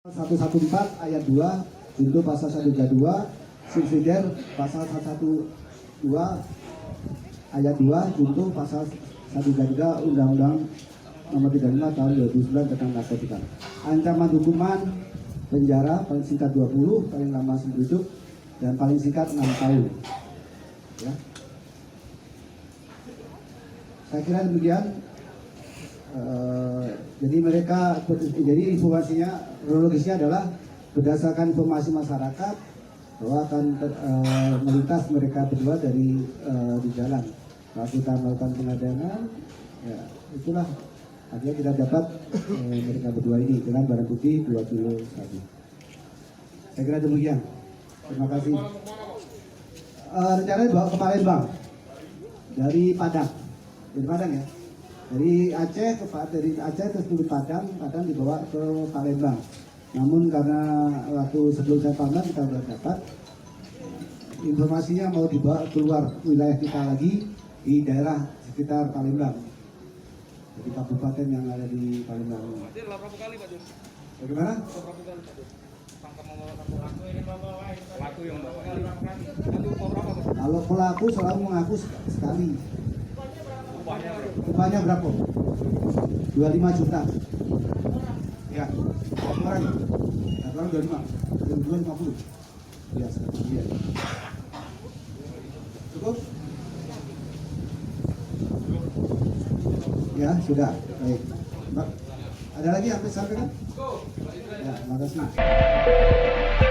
114 ayat 2 junto pasal 132 subsidiar pasal 112 ayat 2 junto pasal 133 Undang-Undang Nomor 35 Tahun 2009 tentang narkotika. Ancaman hukuman penjara paling singkat 20, paling lama seumur hidup, dan paling singkat 6 tahun. Ya. Saya kira demikian. Jadi informasinya, kronologisnya adalah berdasarkan informasi masyarakat bahwa akan melintas mereka berdua di jalan. Kalau kita melakukan pengadangan, ya itulah akhirnya kita dapat mereka berdua ini dengan barang bukti 2 kilo sabu. Saya kira demikian. Terima kasih. Rencananya dibawa ke Palembang dari Padang, ya. Dari Aceh terus ke Padang dibawa ke Palembang. Namun karena waktu sebelum saya pamit kita sudah dapat informasinya mau dibawa keluar wilayah kita lagi di daerah sekitar Palembang, di kabupaten yang ada di Palembang. Berapa kali Pak Jus? Bagaimana? Berapa kali Pak Jus? Pelaku yang berapa kali? Kalau pelaku selalu mengaku sekali. Upahnya berapa? 25 juta. Ya, orang. Orang 25. 50. Biasa. Iya. Cukup? Ya, sudah. Baik. Ada lagi yang bisa sampaikan? Ya, terima kasih.